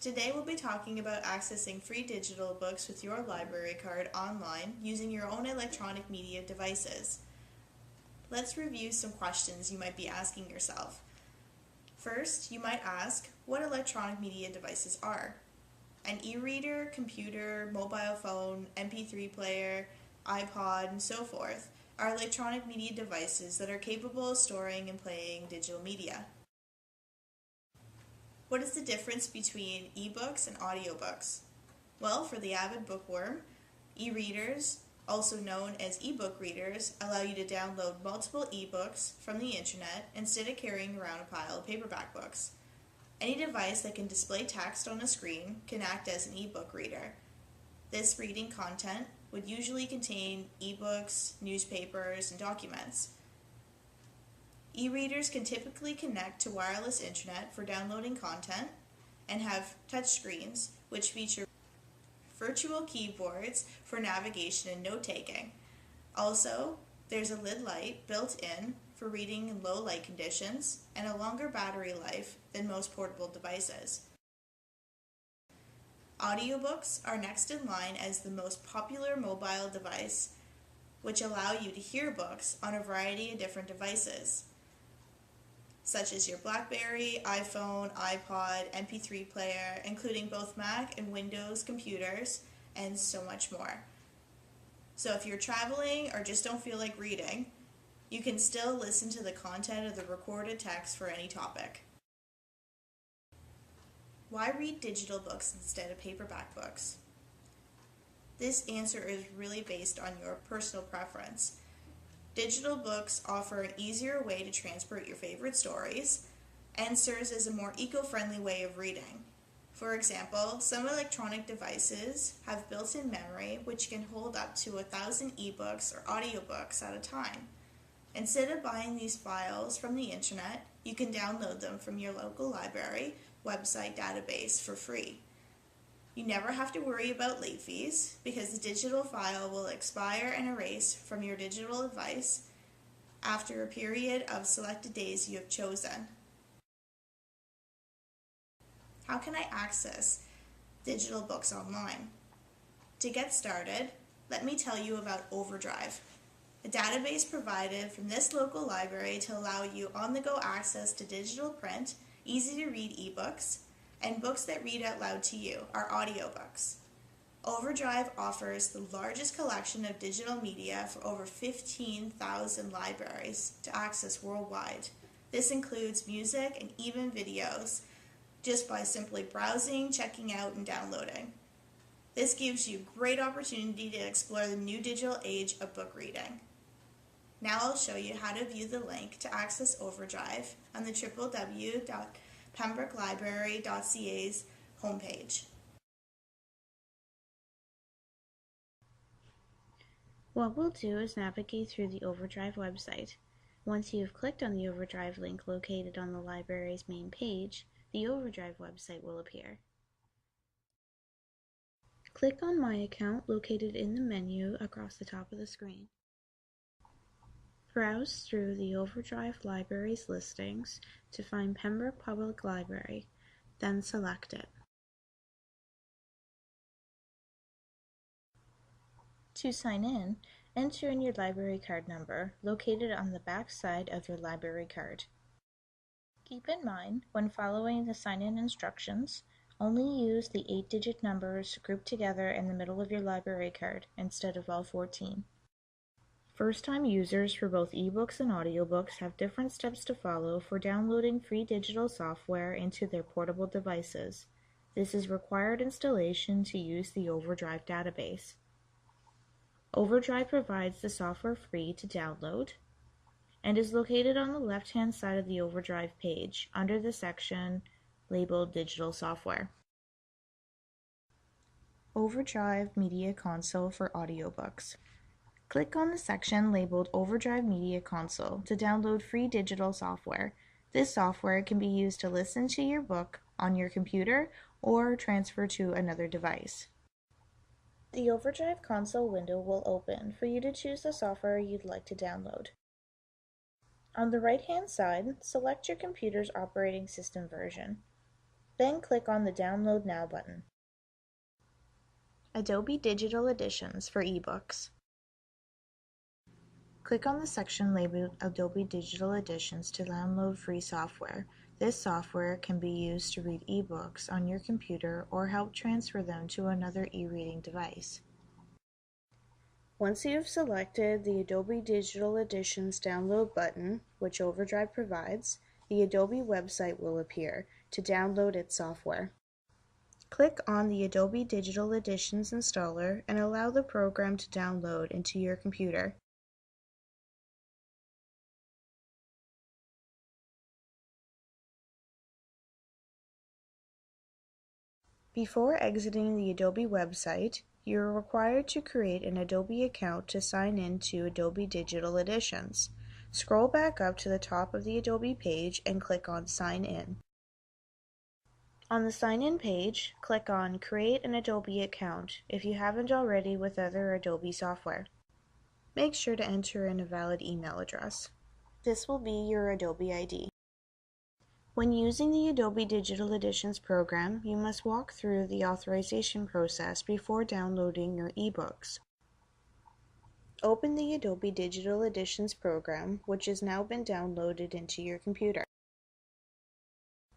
Today we'll be talking about accessing free digital books with your library card online using your own electronic media devices. Let's review some questions you might be asking yourself. First, you might ask what electronic media devices are. An e-reader, computer, mobile phone, MP3 player, iPod, and so forth are electronic media devices that are capable of storing and playing digital media. What is the difference between ebooks and audiobooks? Well, for the avid bookworm, e-readers, also known as ebook readers, allow you to download multiple ebooks from the internet instead of carrying around a pile of paperback books. Any device that can display text on a screen can act as an ebook reader. This reading content would usually contain ebooks, newspapers, and documents. E-readers can typically connect to wireless internet for downloading content and have touchscreens, which feature virtual keyboards for navigation and note-taking. Also, there's a lid light built in for reading in low light conditions and a longer battery life than most portable devices. Audiobooks are next in line as the most popular mobile device, which allow you to hear books on a variety of different devices, such as your BlackBerry, iPhone, iPod, MP3 player, including both Mac and Windows computers, and so much more. So if you're traveling or just don't feel like reading, you can still listen to the content of the recorded text for any topic. Why read digital books instead of paperback books? This answer is really based on your personal preference. Digital books offer an easier way to transport your favorite stories and serves as a more eco-friendly way of reading. For example, some electronic devices have built-in memory which can hold up to 1,000 ebooks or audiobooks at a time. Instead of buying these files from the internet, you can download them from your local library website database for free. You never have to worry about late fees because the digital file will expire and erase from your digital device after a period of selected days you have chosen. How can I access digital books online? To get started, let me tell you about OverDrive, a database provided from this local library to allow you on-the-go access to digital print, easy-to-read ebooks, and books that read out loud to you, are audiobooks. OverDrive offers the largest collection of digital media for over 15,000 libraries to access worldwide. This includes music and even videos, just by simply browsing, checking out, and downloading. This gives you great opportunity to explore the new digital age of book reading. Now I'll show you how to view the link to access OverDrive on the www.pembrookelibrary.ca's homepage. What we'll do is navigate through the OverDrive website. Once you have clicked on the OverDrive link located on the library's main page, the OverDrive website will appear. Click on My Account located in the menu across the top of the screen. Browse through the OverDrive library's listings to find Pembroke Public Library, then select it. To sign in, enter in your library card number located on the back side of your library card. Keep in mind, when following the sign-in instructions, only use the 8-digit numbers grouped together in the middle of your library card instead of all 14. First-time users for both ebooks and audiobooks have different steps to follow for downloading free digital software into their portable devices. This is required installation to use the OverDrive database. OverDrive provides the software free to download and is located on the left-hand side of the OverDrive page under the section labeled Digital Software. OverDrive Media Console for audiobooks. Click on the section labeled OverDrive Media Console to download free digital software. This software can be used to listen to your book on your computer or transfer to another device. The OverDrive console window will open for you to choose the software you'd like to download. On the right-hand side, select your computer's operating system version. Then click on the Download Now button. Adobe Digital Editions for eBooks. Click on the section labeled Adobe Digital Editions to download free software. This software can be used to read ebooks on your computer or help transfer them to another e-reading device. Once you have selected the Adobe Digital Editions download button, which OverDrive provides, the Adobe website will appear to download its software. Click on the Adobe Digital Editions installer and allow the program to download into your computer. Before exiting the Adobe website, you are required to create an Adobe account to sign in to Adobe Digital Editions. Scroll back up to the top of the Adobe page and click on Sign In. On the Sign In page, click on Create an Adobe account if you haven't already with other Adobe software. Make sure to enter in a valid email address. This will be your Adobe ID. When using the Adobe Digital Editions program, you must walk through the authorization process before downloading your ebooks. Open the Adobe Digital Editions program, which has now been downloaded into your computer.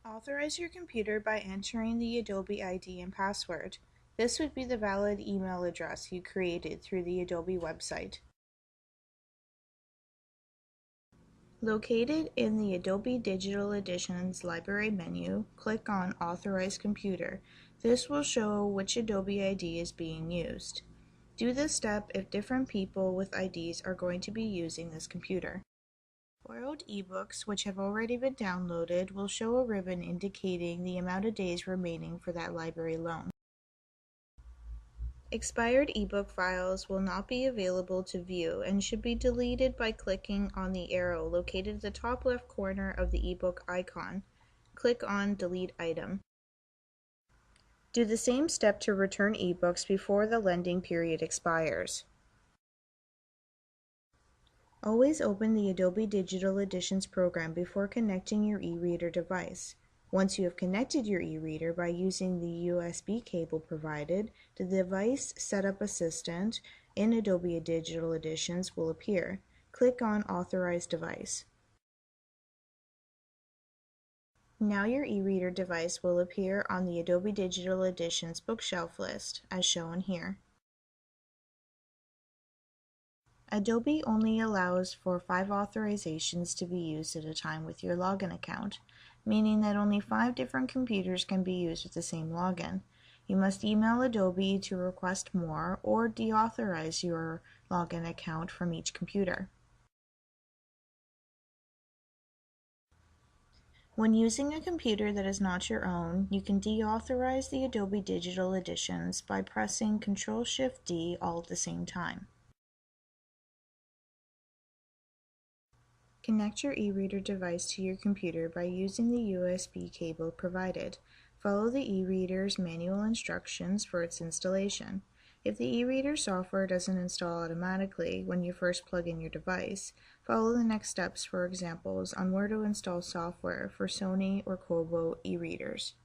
Authorize your computer by entering the Adobe ID and password. This would be the valid email address you created through the Adobe website. Located in the Adobe Digital Editions library menu, click on Authorize Computer. This will show which Adobe ID is being used. Do this step if different people with IDs are going to be using this computer. Borrowed ebooks, which have already been downloaded, will show a ribbon indicating the amount of days remaining for that library loan. Expired ebook files will not be available to view and should be deleted by clicking on the arrow located at the top left corner of the ebook icon. Click on Delete Item. Do the same step to return ebooks before the lending period expires. Always open the Adobe Digital Editions program before connecting your e-reader device. Once you have connected your e-reader by using the USB cable provided, the Device Setup Assistant in Adobe Digital Editions will appear. Click on Authorize Device. Now your e-reader device will appear on the Adobe Digital Editions bookshelf list, as shown here. Adobe only allows for 5 authorizations to be used at a time with your login account, meaning that only 5 different computers can be used with the same login. You must email Adobe to request more or deauthorize your login account from each computer. When using a computer that is not your own, you can deauthorize the Adobe Digital Editions by pressing Ctrl-Shift-D all at the same time. Connect your e-reader device to your computer by using the USB cable provided. Follow the e-reader's manual instructions for its installation. If the e-reader software doesn't install automatically when you first plug in your device, follow the next steps for examples on where to install software for Sony or Kobo e-readers.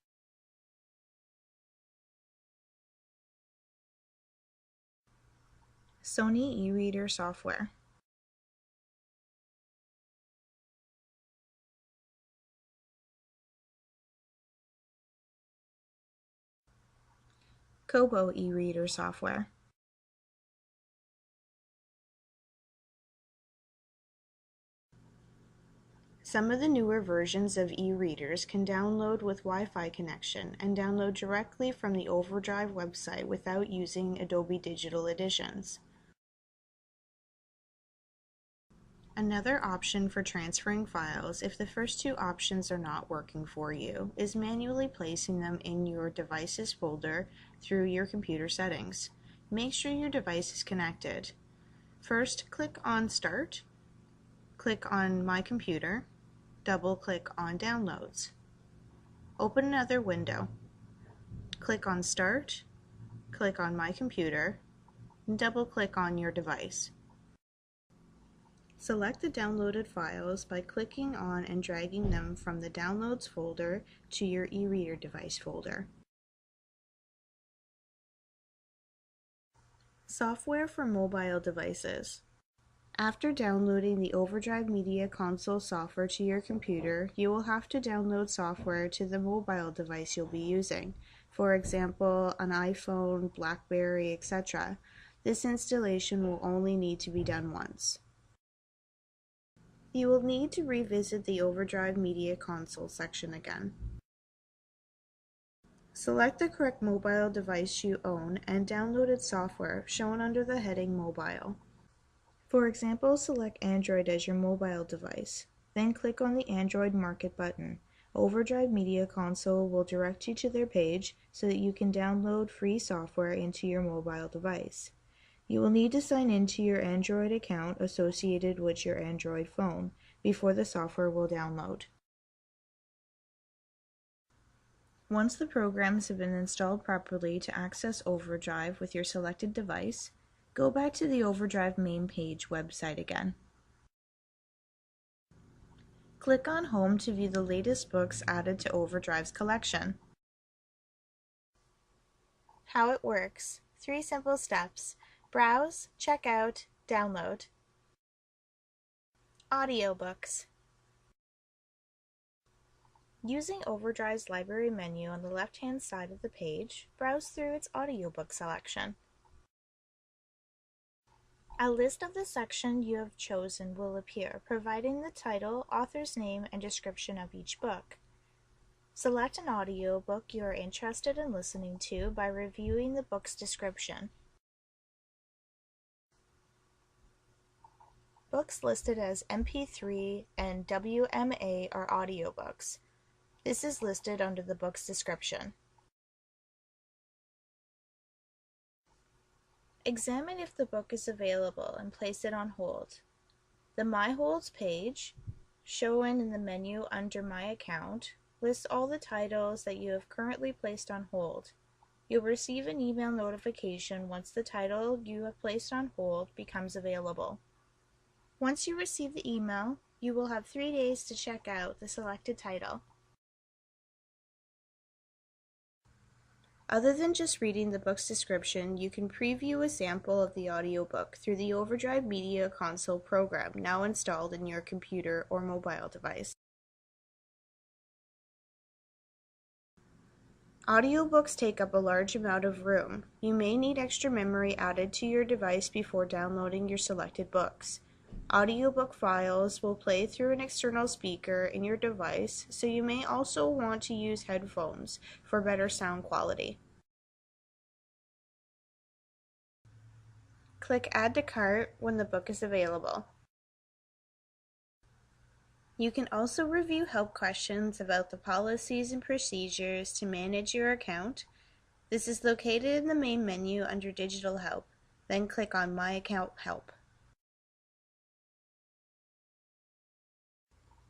Sony e-reader software. Kobo e-reader software. Some of the newer versions of e-readers can download with Wi-Fi connection and download directly from the OverDrive website without using Adobe Digital Editions. Another option for transferring files, if the first 2 options are not working for you, is manually placing them in your Devices folder through your computer settings. Make sure your device is connected. First, click on Start, click on My Computer, double-click on Downloads. Open another window. Click on Start, click on My Computer, and double-click on your device. Select the downloaded files by clicking on and dragging them from the Downloads folder to your e-reader device folder. Software for mobile devices. After downloading the OverDrive Media Console software to your computer, you will have to download software to the mobile device you'll be using. For example, an iPhone, BlackBerry, etc. This installation will only need to be done once. You will need to revisit the OverDrive Media Console section again. Select the correct mobile device you own and downloaded software shown under the heading Mobile. For example, select Android as your mobile device. Then click on the Android Market button. OverDrive Media Console will direct you to their page so that you can download free software into your mobile device. You will need to sign into your Android account associated with your Android phone before the software will download. Once the programs have been installed properly to access OverDrive with your selected device, go back to the OverDrive main page website again. Click on Home to view the latest books added to OverDrive's collection. How it works. 3 simple steps. Browse, check out, download. Audiobooks. Using OverDrive's library menu on the left-hand side of the page, browse through its audiobook selection. A list of the section you have chosen will appear, providing the title, author's name, and description of each book. Select an audiobook you are interested in listening to by reviewing the book's description. Books listed as MP3 and WMA are audiobooks. This is listed under the book's description. Examine if the book is available and place it on hold. The My Holds page, shown in the menu under My Account, lists all the titles that you have currently placed on hold. You'll receive an email notification once the title you have placed on hold becomes available. Once you receive the email, you will have 3 days to check out the selected title. Other than just reading the book's description, you can preview a sample of the audiobook through the OverDrive Media Console program now installed in your computer or mobile device. Audiobooks take up a large amount of room. You may need extra memory added to your device before downloading your selected books. Audiobook files will play through an external speaker in your device, so you may also want to use headphones for better sound quality. Click Add to Cart when the book is available. You can also review help questions about the policies and procedures to manage your account. This is located in the main menu under Digital Help. Then click on My Account Help.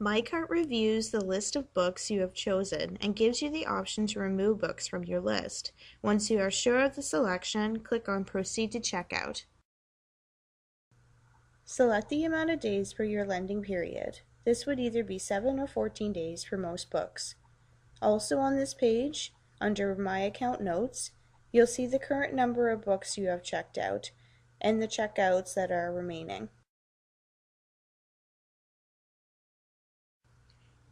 My Cart reviews the list of books you have chosen and gives you the option to remove books from your list. Once you are sure of the selection, click on Proceed to Checkout. Select the amount of days for your lending period. This would either be 7 or 14 days for most books. Also on this page, under My Account Notes, you'll see the current number of books you have checked out and the checkouts that are remaining.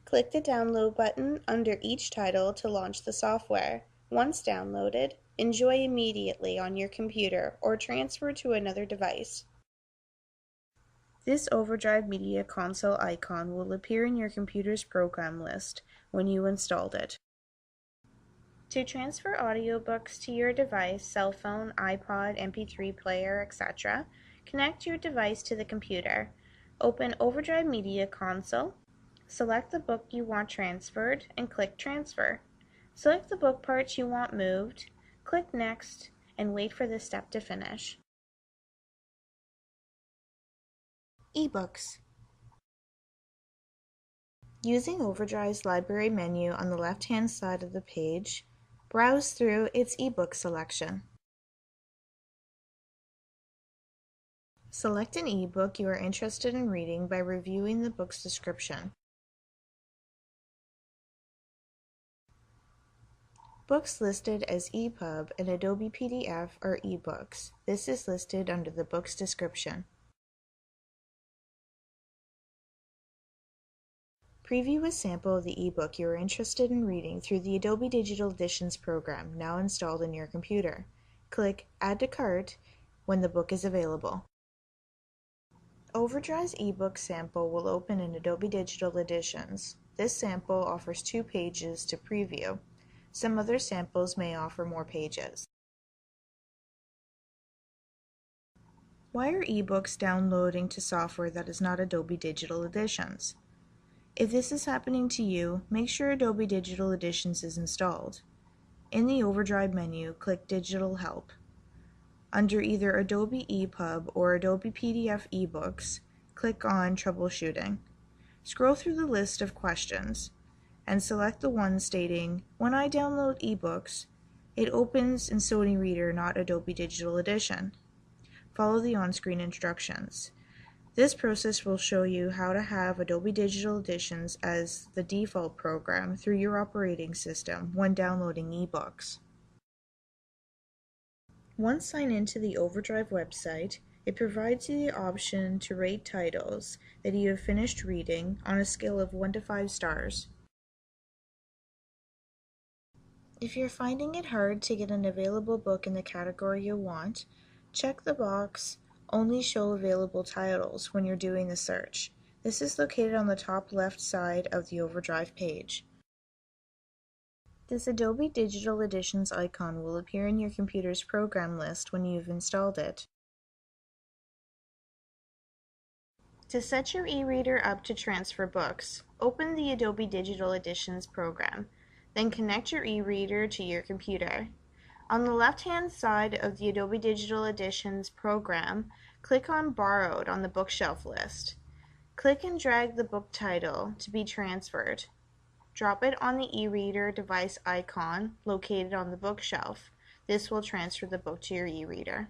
Click the download button under each title to launch the software. Once downloaded, enjoy immediately on your computer or transfer to another device. This OverDrive Media Console icon will appear in your computer's program list when you installed it. To transfer audiobooks to your device, cell phone, iPod, MP3 player, etc., connect your device to the computer. Open OverDrive Media Console. Select the book you want transferred and click Transfer. Select the book parts you want moved, click Next, and wait for this step to finish. eBooks. Using OverDrive's library menu on the left-hand side of the page, browse through its ebook selection. Select an ebook you are interested in reading by reviewing the book's description. Books listed as EPUB and Adobe PDF are ebooks. This is listed under the book's description. Preview a sample of the ebook you are interested in reading through the Adobe Digital Editions program now installed in your computer. Click Add to Cart when the book is available. OverDrive's ebook sample will open in Adobe Digital Editions. This sample offers 2 pages to preview. Some other samples may offer more pages. Why are ebooks downloading to software that is not Adobe Digital Editions? If this is happening to you, make sure Adobe Digital Editions is installed. In the OverDrive menu, click Digital Help. Under either Adobe EPUB or Adobe PDF eBooks, click on Troubleshooting. Scroll through the list of questions and select the one stating, "When I download ebooks, it opens in Sony Reader, not Adobe Digital Edition." Follow the on-screen instructions. This process will show you how to have Adobe Digital Editions as the default program through your operating system when downloading ebooks. Once signed into the OverDrive website, it provides you the option to rate titles that you have finished reading on a scale of 1 to 5 stars. If you're finding it hard to get an available book in the category you want, check the box Only Show Available Titles when you're doing the search. This is located on the top left side of the OverDrive page. This Adobe Digital Editions icon will appear in your computer's program list when you've installed it. To set your e-reader up to transfer books, open the Adobe Digital Editions program, then connect your e-reader to your computer. On the left-hand side of the Adobe Digital Editions program, click on Borrowed on the bookshelf list. Click and drag the book title to be transferred. Drop it on the e-reader device icon located on the bookshelf. This will transfer the book to your e-reader.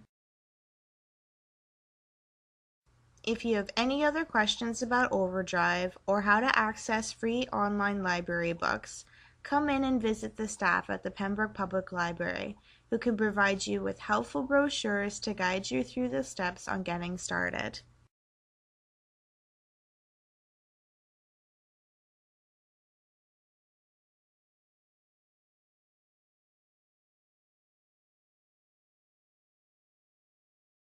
If you have any other questions about OverDrive or how to access free online library books, come in and visit the staff at the Pembroke Public Library, who can provide you with helpful brochures to guide you through the steps on getting started.